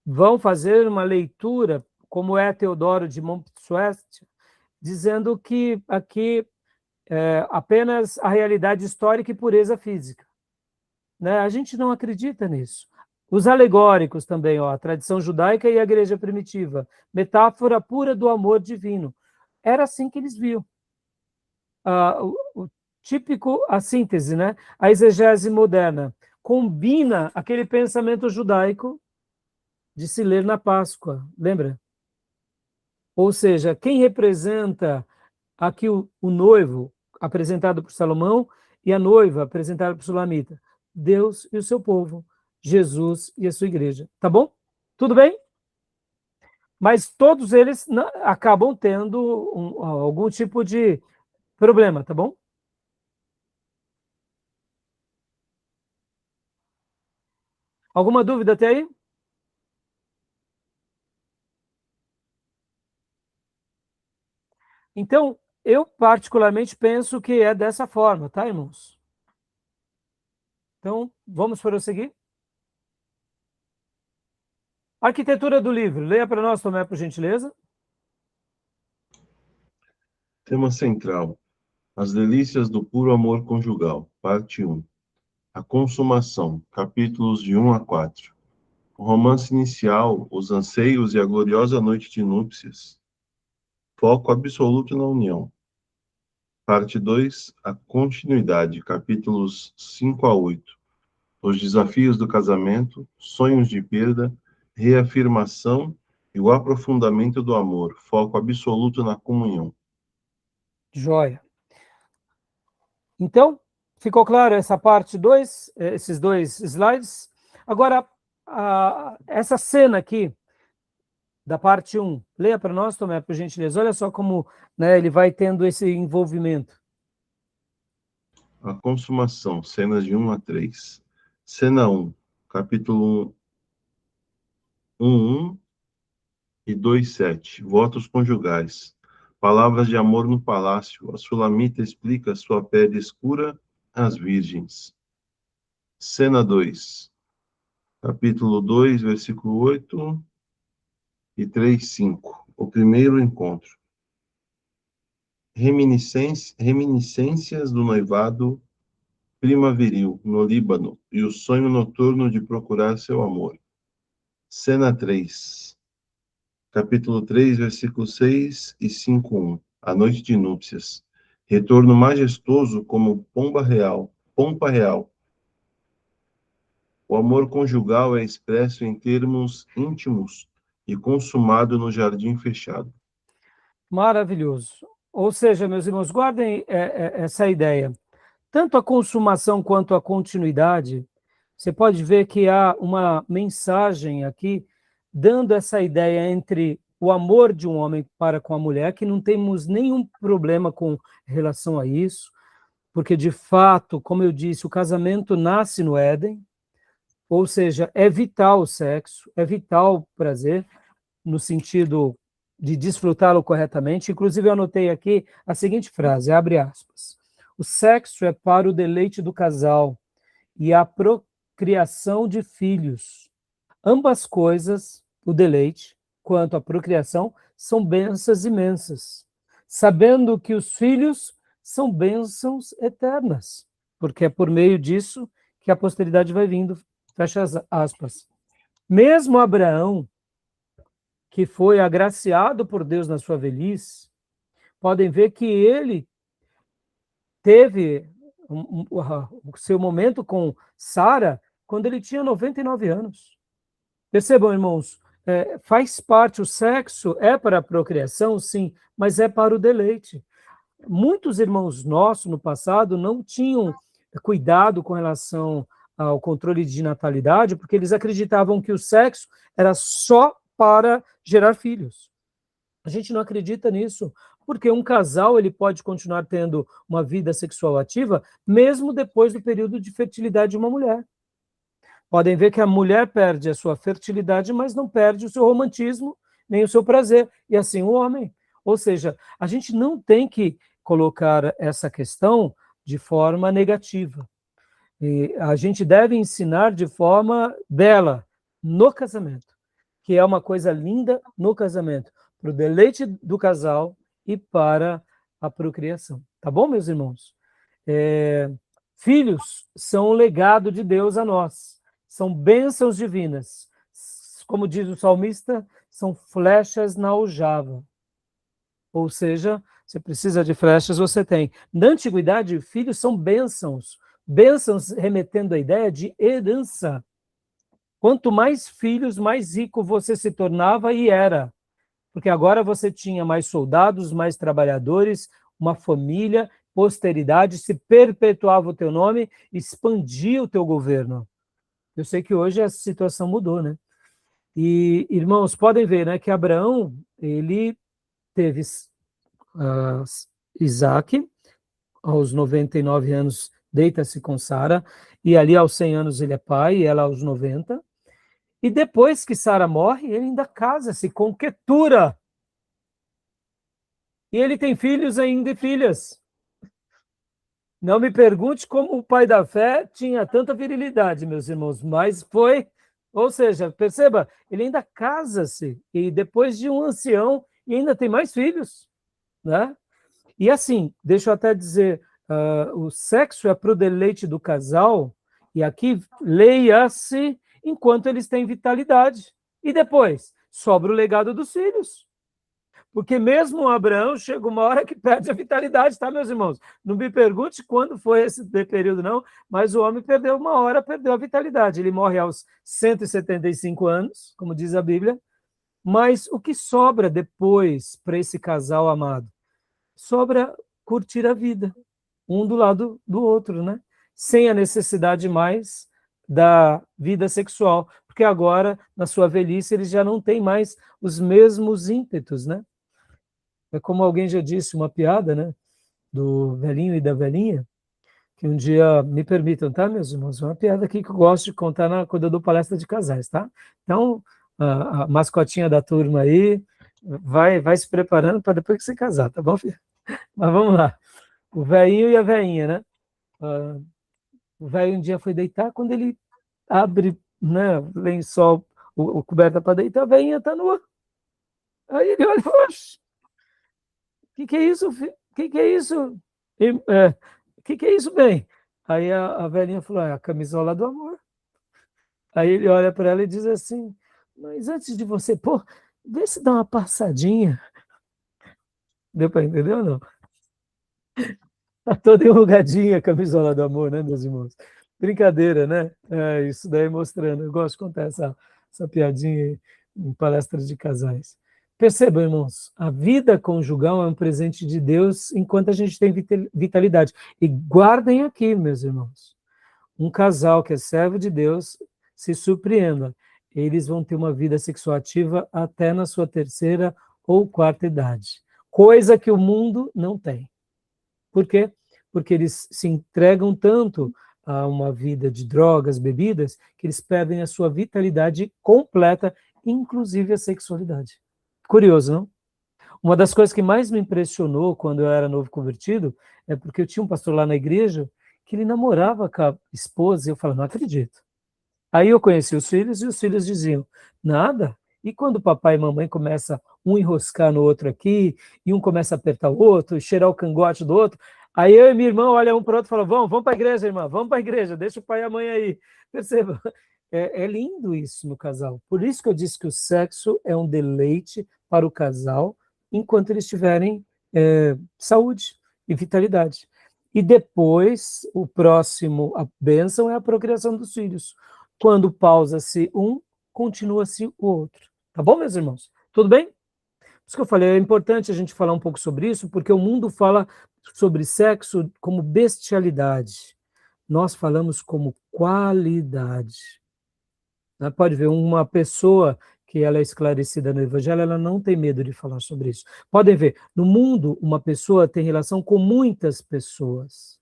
vão fazer uma leitura, como é Teodoro de Mopsuestia, dizendo que aqui apenas a realidade histórica e pureza física. Né? A gente não acredita nisso. Os alegóricos também, ó, a tradição judaica e a igreja primitiva, metáfora pura do amor divino. Era assim que eles viam. O típico, a síntese, né? A exegese moderna combina aquele pensamento judaico de se ler na Páscoa, lembra? Ou seja, quem representa aqui o noivo apresentado por Salomão e a noiva apresentada por Sulamita? Deus e o seu povo, Jesus e a sua igreja. Tá bom? Tudo bem? Mas todos eles acabam tendo algum tipo de problema, tá bom? Alguma dúvida até aí? Então, eu particularmente penso que é dessa forma, tá, irmãos? Então, vamos prosseguir? Arquitetura do livro. Leia para nós, Tomé, por gentileza. Tema central: As delícias do puro amor conjugal, parte 1. A consumação, capítulos de 1 a 4. O romance inicial, os anseios e a gloriosa noite de núpcias. Foco absoluto na união. Parte 2, a continuidade, capítulos 5 a 8. Os desafios do casamento, sonhos de perda, reafirmação e o aprofundamento do amor. Foco absoluto na comunhão. Joia. Então, ficou claro essa parte 2, esses dois slides? Agora, essa cena aqui, da parte 1, leia para nós, Tomé, por gentileza. Olha só como, né, ele vai tendo esse envolvimento. A consumação, cenas de 1 a 3. Cena 1, capítulo 1 e 2:7. Votos conjugais. Palavras de amor no palácio. A Sulamita explica sua pele escura às virgens. Cena 2, capítulo 2, versículo 8 e 3:5. O primeiro encontro. Reminiscências do noivado primaveril no Líbano e o sonho noturno de procurar seu amor. Cena 3, capítulo 3, versículos 6 e 5:1. A noite de núpcias. Retorno majestoso como pompa real. O amor conjugal é expresso em termos íntimos e consumado no jardim fechado. Maravilhoso. Ou seja, meus irmãos, guardem essa ideia. Tanto a consumação quanto a continuidade, você pode ver que há uma mensagem aqui dando essa ideia entre o amor de um homem para com a mulher, que não temos nenhum problema com relação a isso, porque de fato, como eu disse, o casamento nasce no Éden, ou seja, é vital o sexo, é vital o prazer, no sentido de desfrutá-lo corretamente. Inclusive, eu anotei aqui a seguinte frase, abre aspas: o sexo é para o deleite do casal e a procriação de filhos. Ambas coisas, o deleite quanto a procriação, são bênçãos imensas, sabendo que os filhos são bênçãos eternas. porque é por meio disso que a posteridade vai vindo, fecha as aspas. Mesmo Abraão, que foi agraciado por Deus na sua velhice, podem ver que ele teve o seu momento com Sara quando ele tinha 99 anos. Percebam, irmãos, faz parte, o sexo é para a procriação, sim, mas é para o deleite. Muitos irmãos nossos no passado não tinham cuidado com relação ao controle de natalidade, porque eles acreditavam que o sexo era só para gerar filhos. A gente não acredita nisso, porque um casal ele pode continuar tendo uma vida sexual ativa, mesmo depois do período de fertilidade de uma mulher. Podem ver que a mulher perde a sua fertilidade, mas não perde o seu romantismo, nem o seu prazer, e assim o homem. Ou seja, a gente não tem que colocar essa questão de forma negativa. E a gente deve ensinar de forma bela no casamento, que é uma coisa linda no casamento, para o deleite do casal e para a procriação. Tá bom, meus irmãos? Filhos são um legado de Deus a nós, são bênçãos divinas. Como diz o salmista, são flechas na aljava. Ou seja, você precisa de flechas, você tem. Na antiguidade, filhos são bênçãos. Bênçãos remetendo à ideia de herança. Quanto mais filhos, mais rico você se tornava e era. Porque agora você tinha mais soldados, mais trabalhadores, uma família, posteridade, se perpetuava o teu nome, expandia o teu governo. Eu sei que hoje a situação mudou, né? E, irmãos, podem ver, né, que Abraão, ele teve Isaac, aos 99 anos deita-se com Sara, e ali aos 100 anos ele é pai, e ela aos 90. E depois que Sara morre, ele ainda casa-se com Quetura. E ele tem filhos ainda e filhas. Não me pergunte como o pai da fé tinha tanta virilidade, meus irmãos, mas foi, ou seja, perceba, ele ainda casa-se, e depois de um ancião, e ainda tem mais filhos, né? E assim, deixa eu até dizer, o sexo é para o deleite do casal, e aqui leia-se enquanto eles têm vitalidade. E depois, sobra o legado dos filhos. Porque mesmo Abraão chega uma hora que perde a vitalidade, tá, meus irmãos? Não me pergunte quando foi esse período, não, mas o homem perdeu uma hora, perdeu a vitalidade. Ele morre aos 175 anos, como diz a Bíblia, mas o que sobra depois para esse casal amado? Sobra curtir a vida, um do lado do outro, né? Sem a necessidade mais da vida sexual, porque agora, na sua velhice, eles já não têm mais os mesmos ímpetos, né? É como alguém já disse, uma piada, né? Do velhinho e da velhinha, que um dia, me permitam, tá, meus irmãos? Uma piada aqui que eu gosto de contar quando eu dou palestra de casais, tá? Então, a mascotinha da turma aí, vai se preparando para depois que você casar, tá bom, filho? Mas vamos lá. O velhinho e a velhinha, né? O velho um dia foi deitar, quando ele abre, né, o lençol, o coberta para deitar, a velhinha está nua. Aí ele olha e fala, o que é isso, filho? O que é isso? O que é isso, bem? Aí a velhinha falou, é a camisola do amor. Aí ele olha para ela e diz assim, mas antes de você pôr, vê se dá uma passadinha. Deu para entender ou não? Está toda enrugadinha a camisola do amor, né, meus irmãos? Brincadeira, né? Isso daí mostrando. Eu gosto de contar essa piadinha em palestras de casais. Percebam, irmãos, a vida conjugal é um presente de Deus enquanto a gente tem vitalidade. E guardem aqui, meus irmãos, um casal que é servo de Deus, se surpreenda. Eles vão ter uma vida sexual ativa até na sua 3ª ou 4ª idade. Coisa que o mundo não tem. Por quê? Porque eles se entregam tanto a uma vida de drogas, bebidas, que eles perdem a sua vitalidade completa, inclusive a sexualidade. Curioso, não? Uma das coisas que mais me impressionou quando eu era novo convertido é porque eu tinha um pastor lá na igreja que ele namorava com a esposa e eu falava, não acredito. Aí eu conheci os filhos e os filhos diziam, nada. E quando o papai e mamãe começam um enroscar no outro aqui, e um começa a apertar o outro, cheirar o cangote do outro, Aí eu e minha irmã olham um para o outro e falam, vamos para a igreja, irmã, vamos para a igreja, deixa o pai e a mãe aí. Perceba, é lindo isso no casal. Por isso que eu disse que o sexo é um deleite para o casal, enquanto eles tiverem saúde e vitalidade. E depois, o próximo, a bênção é a procriação dos filhos. Quando pausa-se um, continua-se o outro. Tá bom, meus irmãos? Tudo bem? Por isso que eu falei, é importante a gente falar um pouco sobre isso, porque o mundo fala sobre sexo como bestialidade. Nós falamos como qualidade. Pode ver, uma pessoa que ela é esclarecida no Evangelho, ela não tem medo de falar sobre isso. Podem ver, no mundo, uma pessoa tem relação com muitas pessoas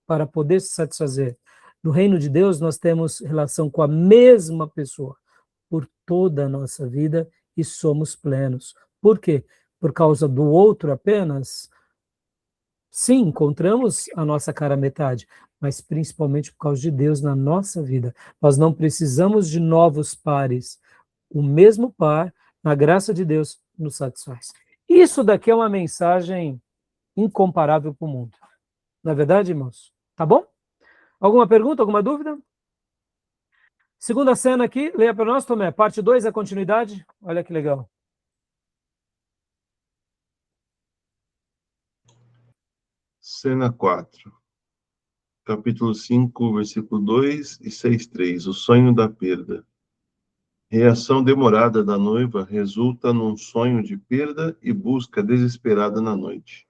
para poder se satisfazer. No reino de Deus, nós temos relação com a mesma pessoa por toda a nossa vida e somos plenos. Por quê? Por causa do outro apenas? Sim, encontramos a nossa cara metade, mas principalmente por causa de Deus na nossa vida. Nós não precisamos de novos pares. O mesmo par, na graça de Deus, nos satisfaz. Isso daqui é uma mensagem incomparável para o mundo. Não é verdade, irmãos? Tá bom? Alguma pergunta, alguma dúvida? Segunda cena aqui, leia para nós, Tomé. Parte 2, a continuidade. Olha que legal. Cena 4. Capítulo 5, versículo 2 e 6:3. O sonho da perda. Reação demorada da noiva resulta num sonho de perda e busca desesperada na noite.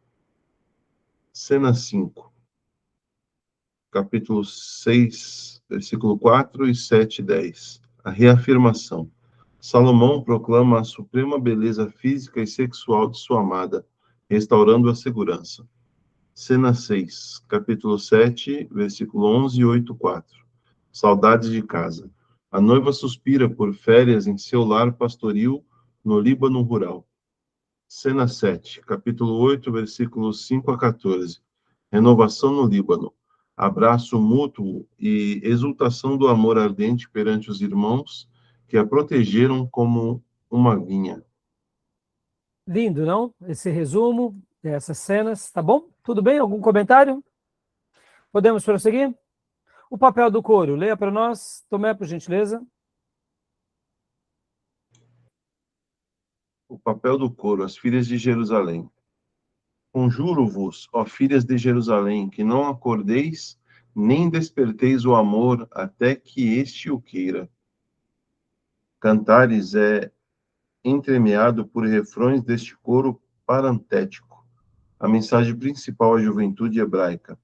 Cena 5. Capítulo 6, versículo 4 e 7:10. A reafirmação. Salomão proclama a suprema beleza física e sexual de sua amada, restaurando a segurança. Cena 6, capítulo 7, versículo 11 e 8:4. Saudades de casa. A noiva suspira por férias em seu lar pastoril no Líbano rural. Cena 7, capítulo 8, versículos 5 a 14. Renovação no Líbano. Abraço mútuo e exultação do amor ardente perante os irmãos que a protegeram como uma vinha. Lindo, não? Esse resumo dessas cenas, tá bom? Tudo bem? Algum comentário? Podemos prosseguir? O papel do coro, leia para nós, Tomé, por gentileza. O papel do coro, as filhas de Jerusalém. Conjuro-vos, ó filhas de Jerusalém, que não acordeis, nem desperteis o amor até que este o queira. Cantares é entremeado por refrões deste coro parantético. A mensagem principal à juventude hebraica: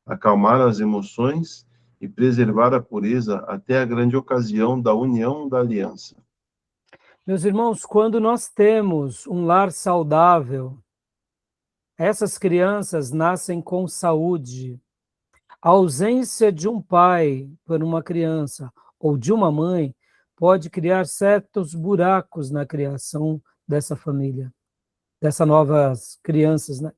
acalmar as emoções e preservar a pureza até a grande ocasião da união da aliança. Meus irmãos, quando nós temos um lar saudável, essas crianças nascem com saúde. A ausência de um pai por uma criança ou de uma mãe pode criar certos buracos na criação dessa família, dessas novas crianças, né?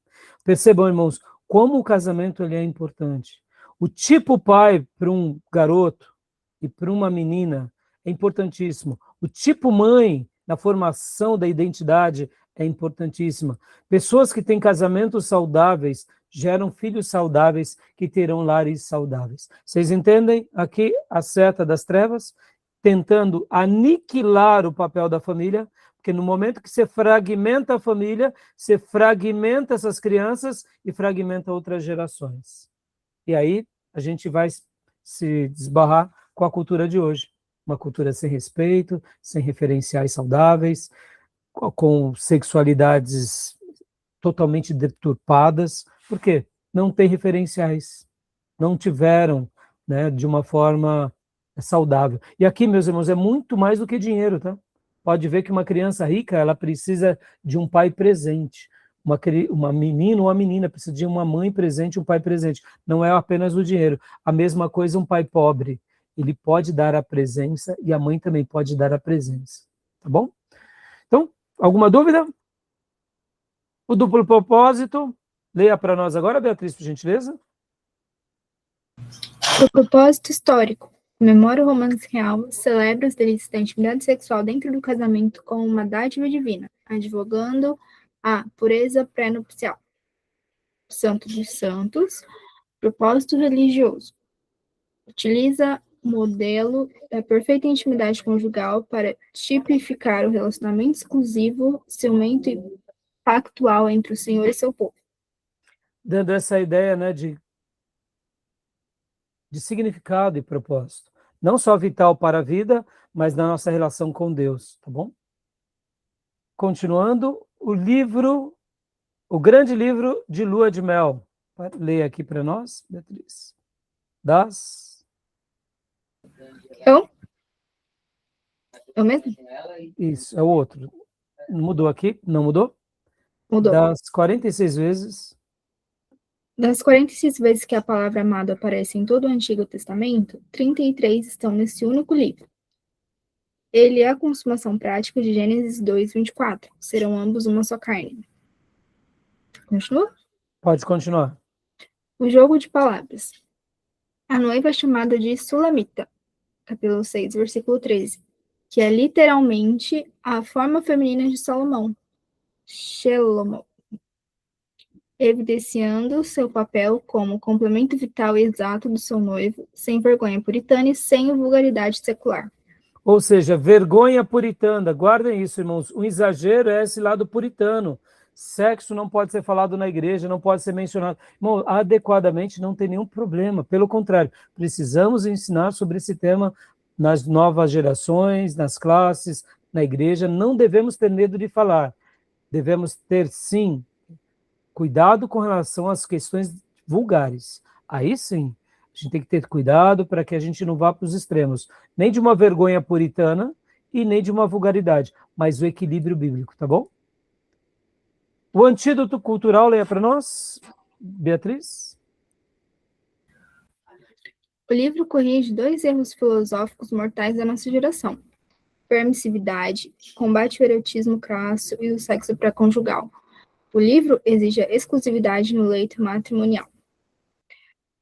Percebam, irmãos, como o casamento ele é importante. O tipo pai para um garoto e para uma menina é importantíssimo. O tipo mãe na formação da identidade é importantíssima. Pessoas que têm casamentos saudáveis geram filhos saudáveis que terão lares saudáveis. Vocês entendem aqui a seta das trevas? Tentando aniquilar o papel da família, porque no momento que você fragmenta a família, você fragmenta essas crianças e fragmenta outras gerações. E aí a gente vai se desbarrar com a cultura de hoje. Uma cultura sem respeito, sem referenciais saudáveis, com sexualidades totalmente deturpadas. Por quê? Não tem referenciais. Não tiveram, né, de uma forma saudável. E aqui, meus irmãos, é muito mais do que dinheiro, tá? Pode ver que uma criança rica, ela precisa de um pai presente. Uma menina ou uma menina precisa de uma mãe presente, um pai presente. Não é apenas o dinheiro. A mesma coisa um pai pobre. Ele pode dar a presença e a mãe também pode dar a presença. Tá bom? Então, alguma dúvida? O duplo propósito. Leia para nós agora, Beatriz, por gentileza. O propósito histórico. Comemora o romance real, celebra os delícios da intimidade sexual dentro do casamento como uma dádiva divina, advogando a pureza pré-nupcial. Santo dos Santos, propósito religioso. Utiliza o modelo da perfeita intimidade conjugal para tipificar o relacionamento exclusivo, ciumento e pactual entre o Senhor e seu povo. Dando essa ideia, né, de significado e propósito. Não só vital para a vida, mas na nossa relação com Deus, tá bom? Continuando, o grande livro de Lua de Mel. Leia aqui para nós, Beatriz. Eu mesmo? Isso, é o outro. Mudou aqui? Não mudou? Mudou. Das 46 vezes. Das 46 vezes que a palavra amado aparece em todo o Antigo Testamento, 33 estão nesse único livro. Ele é a consumação prática de Gênesis 2:24. Serão ambos uma só carne. Continua? Pode continuar. O jogo de palavras. A noiva é chamada de Sulamita, capítulo 6, versículo 13, que é literalmente a forma feminina de Salomão, Shelomo, evidenciando seu papel como complemento vital e exato do seu noivo, sem vergonha puritana e sem vulgaridade secular. Ou seja, vergonha puritana. Guardem isso, irmãos. O exagero é esse lado puritano. Sexo não pode ser falado na igreja, não pode ser mencionado. Irmão, adequadamente não tem nenhum problema. Pelo contrário, precisamos ensinar sobre esse tema nas novas gerações, nas classes, na igreja. Não devemos ter medo de falar. Devemos ter, sim, cuidado com relação às questões vulgares. Aí sim, a gente tem que ter cuidado para que a gente não vá para os extremos. Nem de uma vergonha puritana e nem de uma vulgaridade, mas o equilíbrio bíblico, tá bom? O antídoto cultural, leia para nós, Beatriz. O livro corrige 2 erros filosóficos mortais da nossa geração: permissividade, combate ao erotismo crasso e o sexo pré-conjugal. O livro exige a exclusividade no leito matrimonial.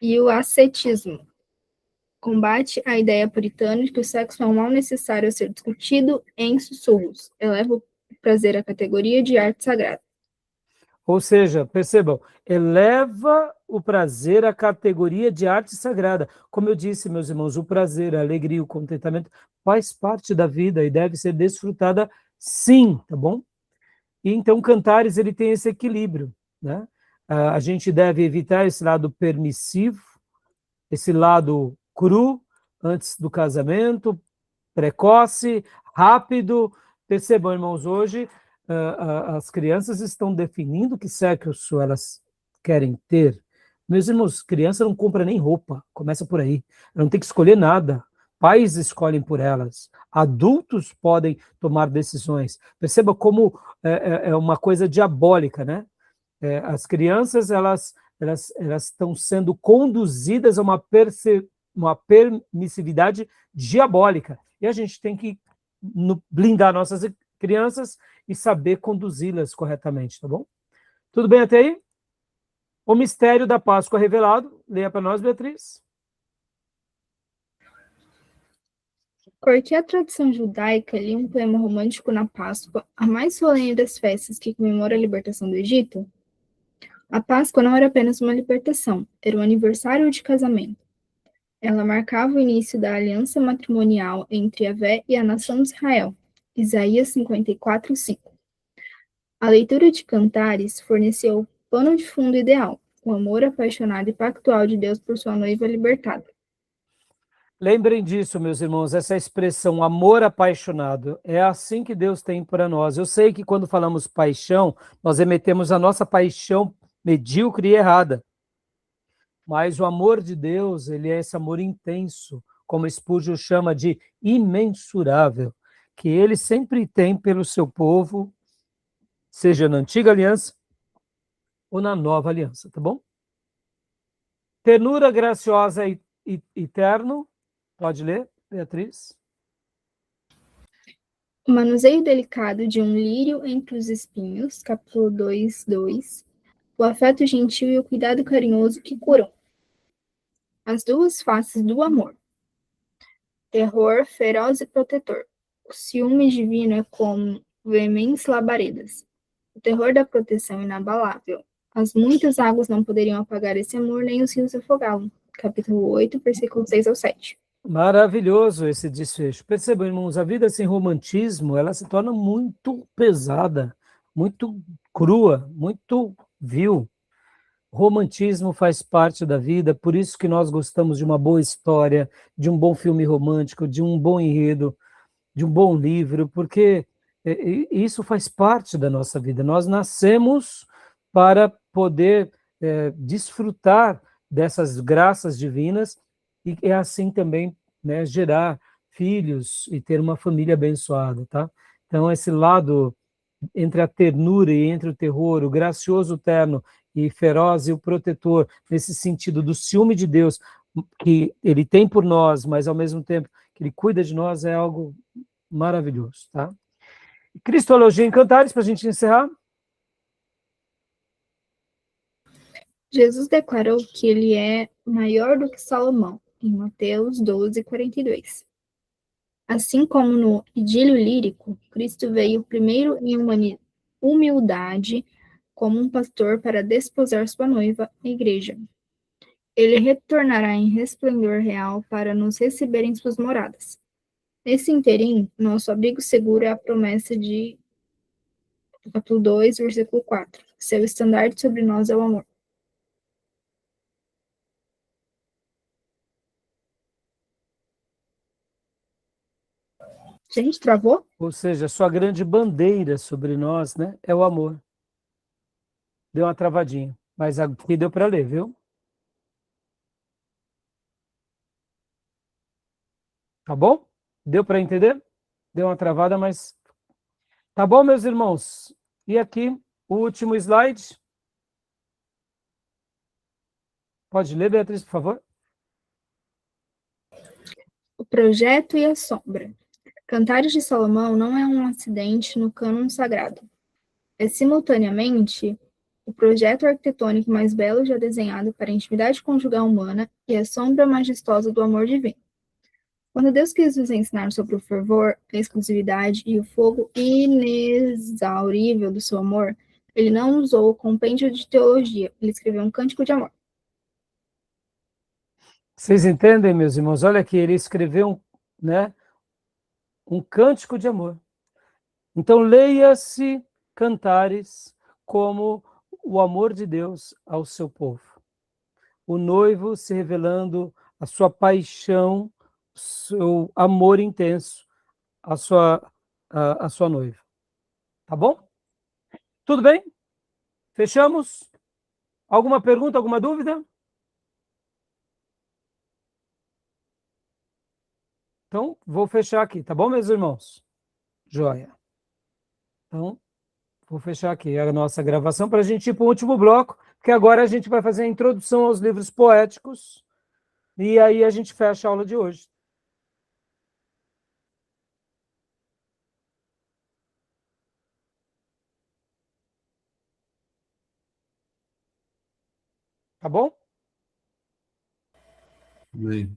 E o ascetismo combate a ideia puritana de que o sexo é um mal necessário a ser discutido em sussurros. Eleva o prazer à categoria de arte sagrada. Ou seja, percebam, eleva o prazer à categoria de arte sagrada. Como eu disse, meus irmãos, o prazer, a alegria, o contentamento faz parte da vida e deve ser desfrutada sim, tá bom? E então Cantares ele tem esse equilíbrio, né? A gente deve evitar esse lado permissivo, esse lado cru antes do casamento, precoce, rápido. Percebam, irmãos, hoje as crianças estão definindo que sexo elas querem ter. Meus irmãos, criança não compra nem roupa, começa por aí. Ela não tem que escolher nada. Pais escolhem por elas. Adultos podem tomar decisões. Perceba como é uma coisa diabólica, né? As crianças, elas estão sendo conduzidas a uma permissividade diabólica. E a gente tem que blindar nossas crianças e saber conduzi-las corretamente, tá bom? Tudo bem até aí? O mistério da Páscoa revelado. Leia para nós, Beatriz. Porque a tradição judaica lia um poema romântico na Páscoa, a mais solene das festas que comemora a libertação do Egito, a Páscoa não era apenas uma libertação, era um aniversário de casamento. Ela marcava o início da aliança matrimonial entre Yahvé e a nação de Israel. Isaías 54:5. A leitura de Cantares forneceu o pano de fundo ideal, o amor apaixonado e pactual de Deus por sua noiva libertada. Lembrem disso, meus irmãos, essa expressão amor apaixonado, é assim que Deus tem para nós. Eu sei que quando falamos paixão, nós remetemos a nossa paixão medíocre e errada. Mas o amor de Deus, ele é esse amor intenso, como Spurgeon chama de imensurável, que ele sempre tem pelo seu povo, seja na antiga aliança ou na nova aliança, tá bom? Ternura graciosa e eterno. Pode ler, Beatriz? O manuseio delicado de um lírio entre os espinhos, capítulo 2:2. O afeto gentil e o cuidado carinhoso que curam. As duas faces do amor. Terror feroz e protetor. O ciúme divino é como veementes labaredas. O terror da proteção inabalável. As muitas águas não poderiam apagar esse amor, nem os rios afogá-lo. Capítulo 8, versículos 6 ao 7. Maravilhoso esse desfecho. Percebam, irmãos, a vida sem romantismo, ela se torna muito pesada, muito crua, muito vil. Romantismo faz parte da vida, por isso que nós gostamos de uma boa história, de um bom filme romântico, de um bom enredo, de um bom livro, porque isso faz parte da nossa vida. Nós nascemos para poder desfrutar dessas graças divinas e é assim também, né, gerar filhos e ter uma família abençoada, tá? Então, esse lado entre a ternura e entre o terror, o gracioso terno e feroz e o protetor, nesse sentido do ciúme de Deus que ele tem por nós, mas ao mesmo tempo que ele cuida de nós, é algo maravilhoso, tá? Cristologia em Cantares, para a gente encerrar. Jesus declarou que ele é maior do que Salomão, em Mateus 12, 42. Assim como no idílio lírico, Cristo veio primeiro em humildade como um pastor para desposar sua noiva, a igreja. Ele retornará em resplendor real para nos receber em suas moradas. Nesse interim, nosso abrigo seguro é a promessa de capítulo 2, versículo 4. Seu estandarte sobre nós é o amor. Gente, travou? Ou seja, a sua grande bandeira sobre nós, né, é o amor. Deu uma travadinha, mas aqui deu para ler, viu? Tá bom? Deu para entender? Deu uma travada, mas tá bom, meus irmãos. E aqui, o último slide. Pode ler, Beatriz, por favor? O projeto e a sombra. Cantares de Salomão não é um acidente no cânon sagrado. É simultaneamente o projeto arquitetônico mais belo já desenhado para a intimidade conjugal humana e a sombra majestosa do amor divino. Quando Deus quis nos ensinar sobre o fervor, a exclusividade e o fogo inexaurível do seu amor, ele não usou o compêndio de teologia, ele escreveu um cântico de amor. Vocês entendem, meus irmãos? Olha aqui, ele escreveu né, um cântico de amor. Então, leia-se Cantares como o amor de Deus ao seu povo. O noivo se revelando a sua paixão, seu amor intenso à sua noiva. Tá bom? Tudo bem? Fechamos? Alguma pergunta, alguma dúvida? Então, vou fechar aqui, tá bom, meus irmãos? Joia. Então, vou fechar aqui a nossa gravação para a gente ir para o último bloco, porque agora a gente vai fazer a introdução aos livros poéticos e aí a gente fecha a aula de hoje. Tá bom? Amém.